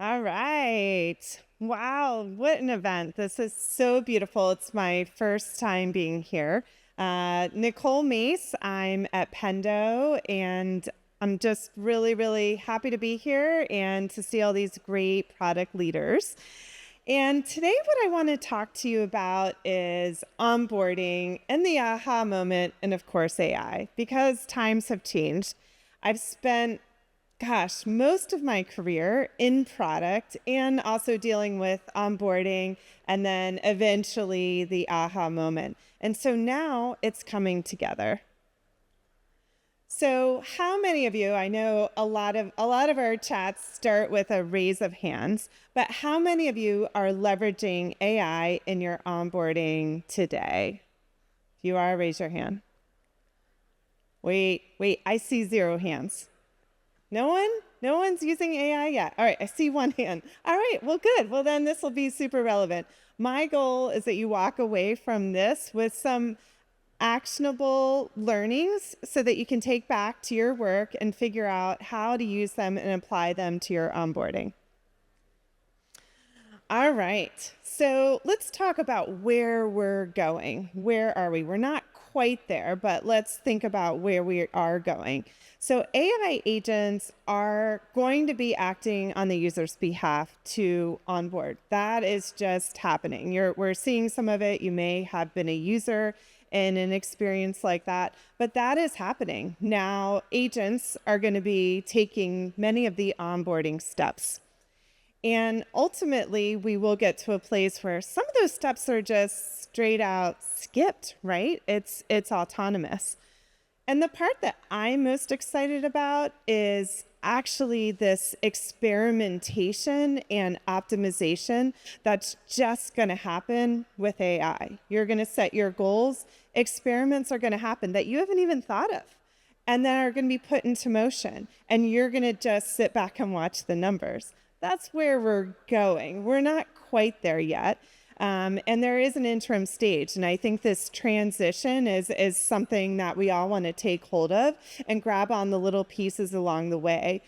All right. Wow, what an event. This is so beautiful. It's my first time being here. Nicole Mace, I'm at Pendo, and I'm just really, really happy to be here and to see all these great product leaders. And today, what I want to talk to you about is onboarding and the aha moment, and of course, AI, because times have changed. I've spent most of my career in product and also dealing with onboarding and then eventually the aha moment. And so now it's coming together. So how many of you, I know a lot of our chats start with a raise of hands, but how many of you are leveraging AI in your onboarding today? If you are, raise your hand. Wait, I see 0 hands. No one? No one's using AI yet. All right, I see 1 hand. All right, well, good. Well, then this will be super relevant. My goal is that you walk away from this with some actionable learnings so that you can take back to your work and figure out how to use them and apply them to your onboarding. All right, so let's talk about where we're going. Where are we? We're not quite there, but let's think about where we are going. So AI agents are going to be acting on the user's behalf to onboard. That is just happening. We're seeing some of it. You may have been a user in an experience like that, but that is happening. Now, agents are going to be taking many of the onboarding steps. And ultimately, we will get to a place where some of those steps are just straight out skipped, right? It's autonomous. And the part that I'm most excited about is actually this experimentation and optimization that's just going to happen with AI. You're going to set your goals. Experiments are going to happen that you haven't even thought of, and then are going to be put into motion. And you're going to just sit back and watch the numbers. That's where we're going. We're not quite there yet. And there is an interim stage. And I think this transition is something that we all want to take hold of and grab on the little pieces along the way.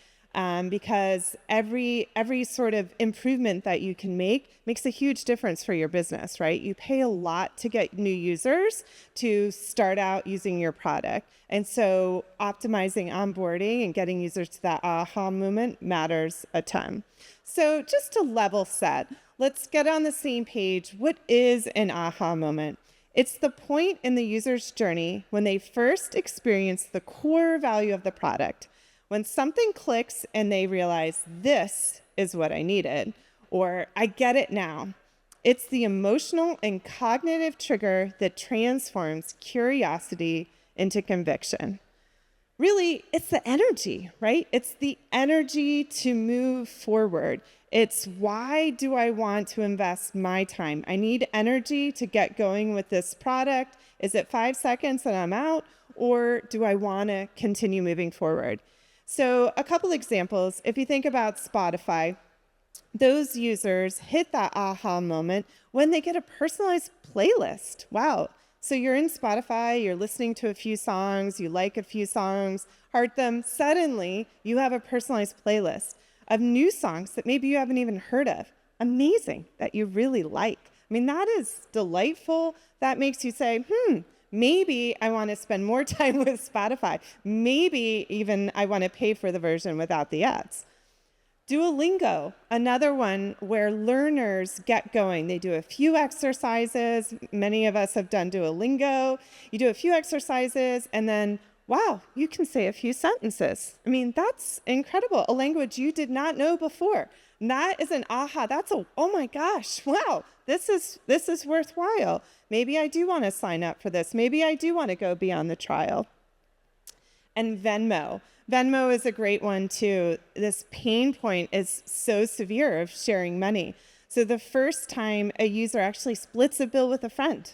Because every sort of improvement that you can make makes a huge difference for your business, right? You pay a lot to get new users to start out using your product. And so optimizing onboarding and getting users to that aha moment matters a ton. So just to level set, let's get on the same page. What is an aha moment? It's the point in the user's journey when they first experience the core value of the product. When something clicks and they realize this is what I needed, or I get it now. It's the emotional and cognitive trigger that transforms curiosity into conviction. Really, it's the energy, right? It's the energy to move forward. It's why do I want to invest my time? I need energy to get going with this product. Is it 5 seconds and I'm out? Or do I want to continue moving forward? So a couple examples. If you think about Spotify, those users hit that aha moment when they get a personalized playlist. Wow. So you're in Spotify, you're listening to a few songs, you like a few songs, heart them. Suddenly, you have a personalized playlist of new songs that maybe you haven't even heard of. Amazing, that you really like. I mean, that is delightful. That makes you say, maybe I want to spend more time with Spotify. Maybe even I want to pay for the version without the ads. Duolingo, another one where learners get going. They do a few exercises. Many of us have done Duolingo. You do a few exercises and then, wow, you can say a few sentences. I mean, that's incredible. A language you did not know before. And that is an aha. That's oh my gosh, wow, this is worthwhile. Maybe I do want to sign up for this. Maybe I do want to go beyond the trial. And Venmo. Venmo is a great one too. This pain point is so severe of sharing money. So the first time a user actually splits a bill with a friend,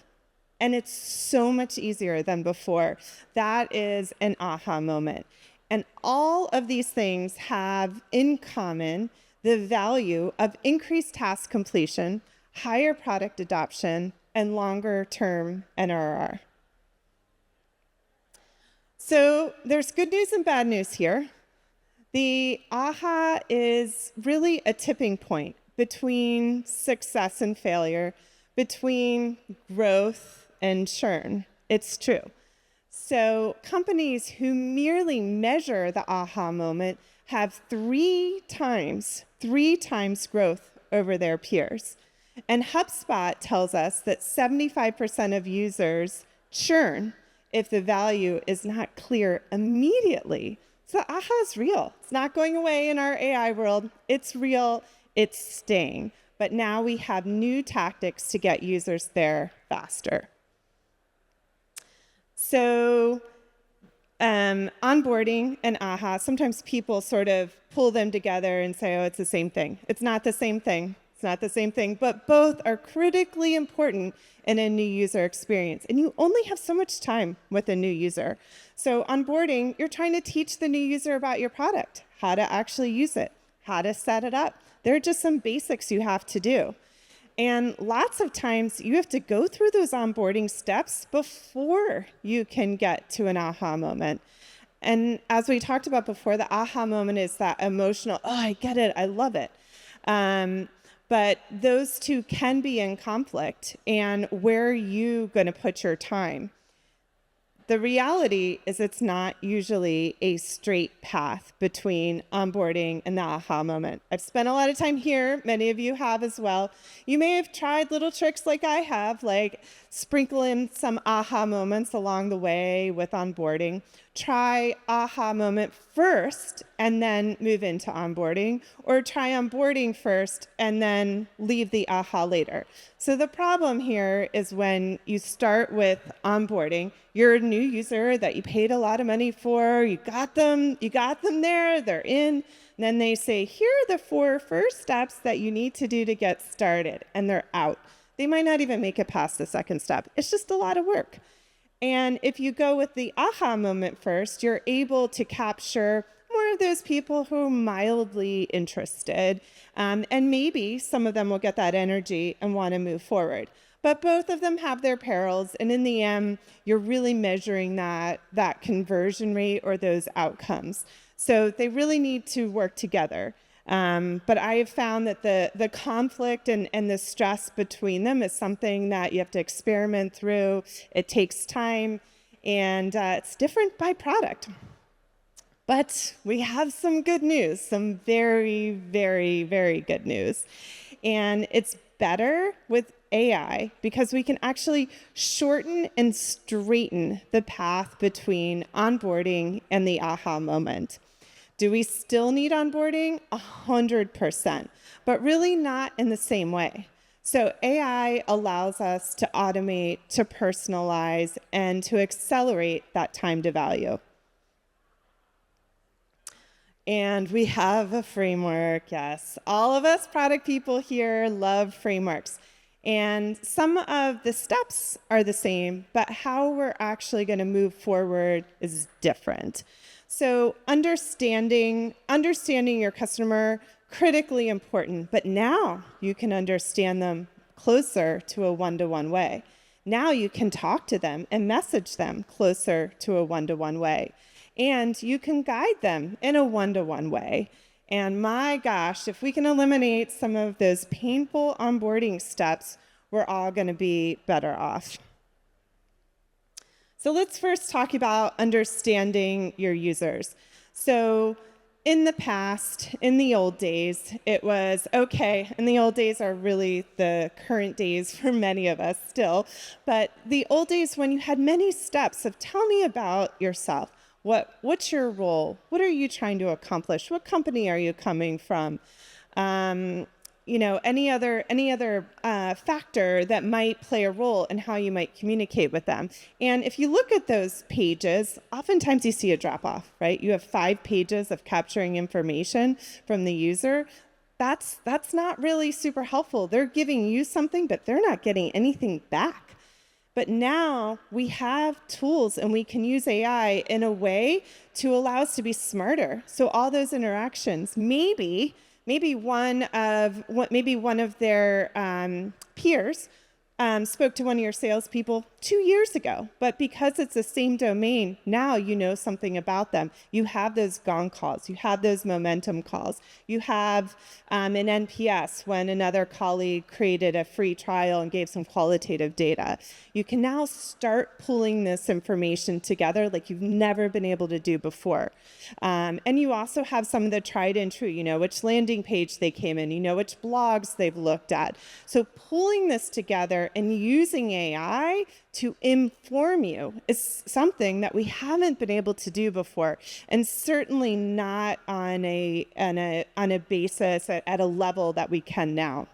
and it's so much easier than before. That is an aha moment. And all of these things have in common the value of increased task completion, higher product adoption, and longer-term NRR. So there's good news and bad news here. The aha is really a tipping point between success and failure, between growth and churn. It's true. So companies who merely measure the aha moment have three times growth over their peers. And HubSpot tells us that 75% of users churn if the value is not clear immediately. So aha is real. It's not going away in our AI world. It's real. It's staying. But now we have new tactics to get users there faster. So onboarding and aha, sometimes people sort of pull them together and say, oh, it's the same thing. It's not the same thing. It's not the same thing, but both are critically important in a new user experience. And you only have so much time with a new user. So onboarding, you're trying to teach the new user about your product, how to actually use it, how to set it up. There are just some basics you have to do. And lots of times you have to go through those onboarding steps before you can get to an aha moment. And as we talked about before, the aha moment is that emotional, oh, I get it, I love it. But those two can be in conflict. And where are you going to put your time? The reality is it's not usually a straight path between onboarding and the aha moment. I've spent a lot of time here. Many of you have as well. You may have tried little tricks like I have, like sprinkle in some aha moments along the way with onboarding. Try aha moment first and then move into onboarding, or try onboarding first and then leave the aha later. So the problem here is when you start with onboarding, you're a new user that you paid a lot of money for, you got them there, they're in, and then they say, here are the 4 first steps that you need to do to get started, and they're out. They might not even make it past the second step. It's just a lot of work. And if you go with the aha moment first, you're able to capture more of those people who are mildly interested. And maybe some of them will get that energy and want to move forward. But both of them have their perils. And in the end, you're really measuring that conversion rate or those outcomes. So they really need to work together. But I have found that the conflict and the stress between them is something that you have to experiment through. It takes time, and it's different by product. But we have some good news, some very, very, very good news. And it's better with AI because we can actually shorten and straighten the path between onboarding and the aha moment. Do we still need onboarding? 100%, but really not in the same way. So AI allows us to automate, to personalize, and to accelerate that time to value. And we have a framework, yes. All of us product people here love frameworks. And some of the steps are the same, but how we're actually going to move forward is different. So understanding your customer, critically important, but now you can understand them closer to a one-to-one way. Now you can talk to them and message them closer to a one-to-one way. And you can guide them in a one-to-one way. And my gosh, if we can eliminate some of those painful onboarding steps, we're all going to be better off. So let's first talk about understanding your users. So in the past, in the old days, it was okay, and the old days are really the current days for many of us still, but the old days when you had many steps of tell me about yourself. What's your role? What are you trying to accomplish? What company are you coming from? Any other factor that might play a role in how you might communicate with them. And if you look at those pages, oftentimes you see a drop-off, right? You have 5 pages of capturing information from the user. That's not really super helpful. They're giving you something, but they're not getting anything back. But now we have tools and we can use AI in a way to allow us to be smarter. So all those interactions, maybe one of their peers spoke to one of your salespeople 2 years ago, but because it's the same domain, now you know something about them. You have those gong calls, you have those momentum calls, you have an NPS when another colleague created a free trial and gave some qualitative data. You can now start pulling this information together like you've never been able to do before. And you also have some of the tried and true, you know which landing page they came in, you know which blogs they've looked at. So pulling this together and using AI to inform you is something that we haven't been able to do before, and certainly not on a basis at a level that we can now.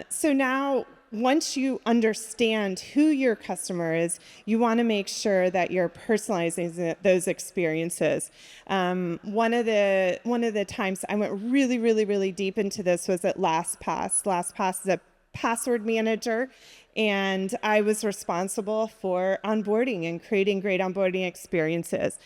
So now, once you understand who your customer is, you want to make sure that you're personalizing those experiences. One of the times I went really deep into this was at LastPass. LastPass is a password manager, and I was responsible for onboarding and creating great onboarding experiences.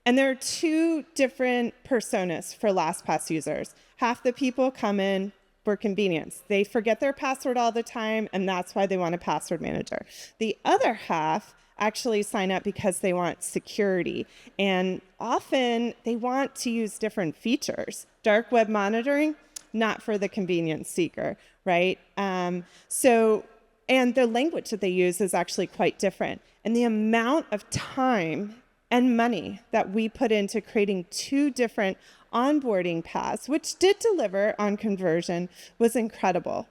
And there are two different personas for LastPass users. Half the people come in for convenience. They forget their password all the time, and that's why they want a password manager. The other half actually sign up because they want security, and often they want to use different features. Dark web monitoring, not for the convenience seeker, right? And the language that they use is actually quite different. And the amount of time and money that we put into creating two different onboarding paths, which did deliver on conversion, was incredible.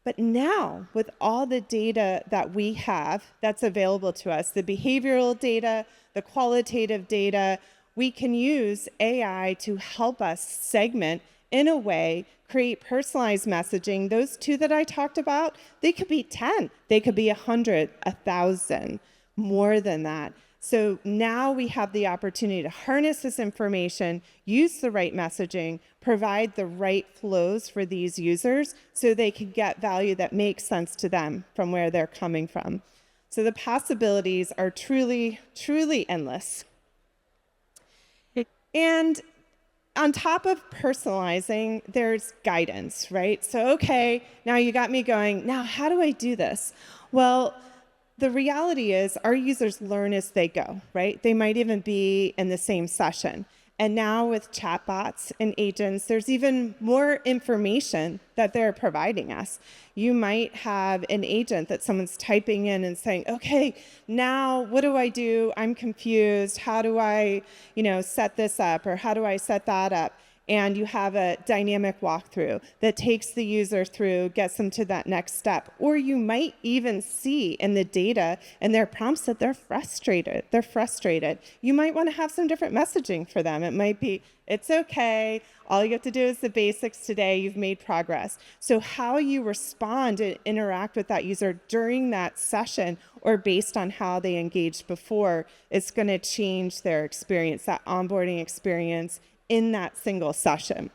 But now, with all the data that we have that's available to us, the behavioral data, the qualitative data, we can use AI to help us segment in a way, create personalized messaging. Those two that I talked about, they could be 10, they could be 100, 1,000, more than that. So now we have the opportunity to harness this information, use the right messaging, provide the right flows for these users so they can get value that makes sense to them from where they're coming from. So the possibilities are truly endless. And on top of personalizing, there's guidance, right? So, okay, now you got me going, now how do I do this? Well, the reality is our users learn as they go, right? They might even be in the same session. And now with chatbots and agents, there's even more information that they're providing us. You might have an agent that someone's typing in and saying, okay, now what do I do? I'm confused. How do I, set this up, or how do I set that up? And you have a dynamic walkthrough that takes the user through, gets them to that next step. Or you might even see in the data and their prompts that they're frustrated. You might want to have some different messaging for them. It might be, it's okay, all you have to do is the basics today, you've made progress. So how you respond and interact with that user during that session, or based on how they engaged before, is going to change their experience, that onboarding experience in that single session.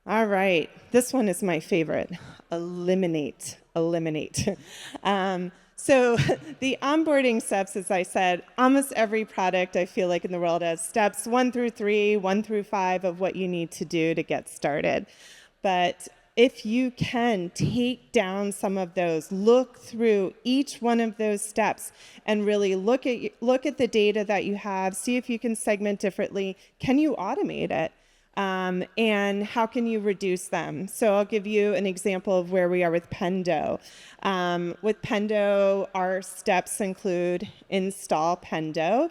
All right, this one is my favorite. Eliminate. So the onboarding steps, as I said, almost every product I feel like in the world has steps 1 through 3, 1 through 5 of what you need to do to get started. But if you can take down some of those, look through each one of those steps and really look at the data that you have, see if you can segment differently. Can you automate it? And how can you reduce them? So I'll give you an example of where we are with Pendo. With Pendo, our steps include install Pendo,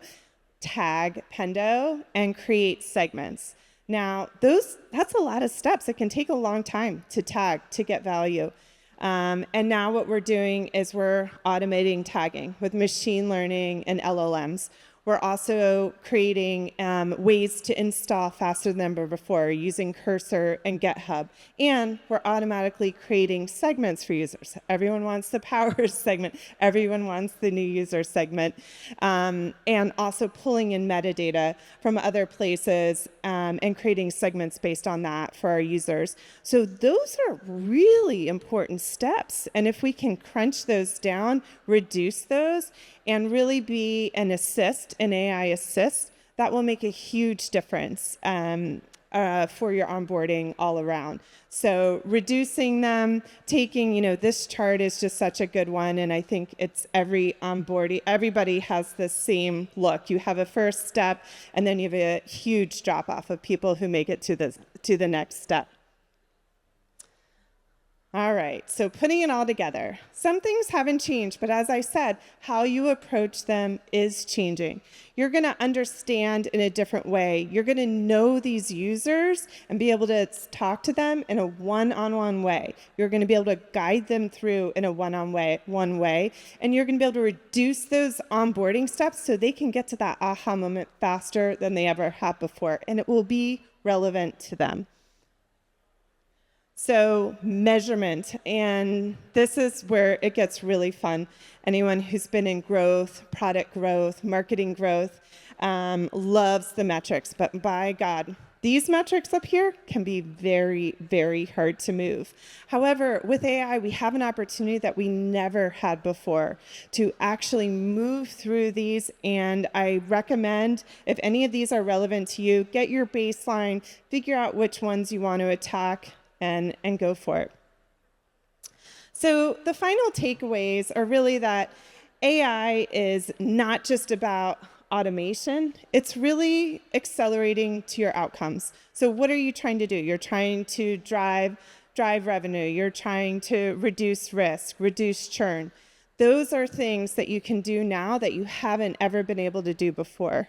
tag Pendo, and create segments. Now, that's a lot of steps. It can take a long time to tag to get value. And now what we're doing is we're automating tagging with machine learning and LLMs. We're also creating ways to install faster than ever before using Cursor and GitHub. And we're automatically creating segments for users. Everyone wants the power segment. Everyone wants the new user segment. And also pulling in metadata from other places and creating segments based on that for our users. So those are really important steps. And if we can crunch those down, reduce those, and really be an assist, an AI assist, that will make a huge difference for your onboarding all around. So reducing them, taking, this chart is just such a good one. And I think it's every onboarding, everybody has the same look. You have a first step, and then you have a huge drop off of people who make it to the next step. All right, so putting it all together. Some things haven't changed, but as I said, how you approach them is changing. You're going to understand in a different way. You're going to know these users and be able to talk to them in a one-on-one way. You're going to be able to guide them through in a one way, and you're going to be able to reduce those onboarding steps so they can get to that aha moment faster than they ever have before, and it will be relevant to them. So measurement, and this is where it gets really fun. Anyone who's been in growth, product growth, marketing growth, loves the metrics, but by God, these metrics up here can be very, very hard to move. However, with AI, we have an opportunity that we never had before to actually move through these, and I recommend, if any of these are relevant to you, get your baseline, figure out which ones you want to attack, and go for it. So the final takeaways are really that AI is not just about automation, it's really accelerating to your outcomes. So what are you trying to do? You're trying to drive revenue, you're trying to reduce risk, reduce churn. Those are things that you can do now that you haven't ever been able to do before.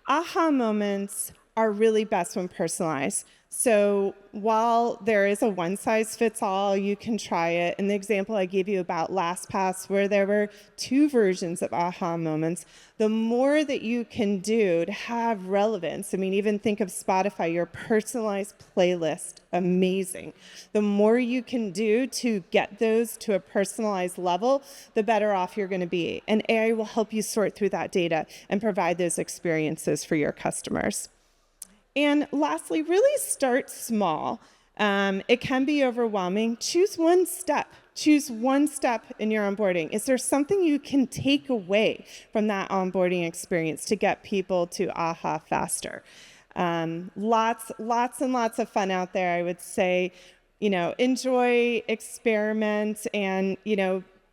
Aha moments are really best when personalized. So while there is a one-size-fits-all, you can try it. In the example I gave you about LastPass, where there were 2 versions of aha moments, the more that you can do to have relevance, I mean, even think of Spotify, your personalized playlist, amazing. The more you can do to get those to a personalized level, the better off you're going to be. And AI will help you sort through that data and provide those experiences for your customers. And lastly, really start small. It can be overwhelming. Choose one step. Choose one step in your onboarding. Is there something you can take away from that onboarding experience to get people to AHA faster? Lots and lots of fun out there, I would say. Enjoy, experiment, and,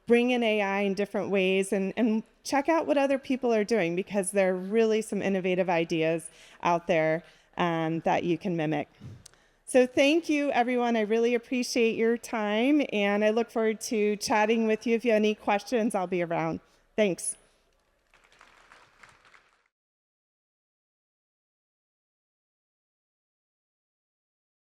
bring in AI in different ways and check out what other people are doing, because there are really some innovative ideas out there that you can mimic. So thank you, everyone. I really appreciate your time, and I look forward to chatting with you. If you have any questions, I'll be around. Thanks.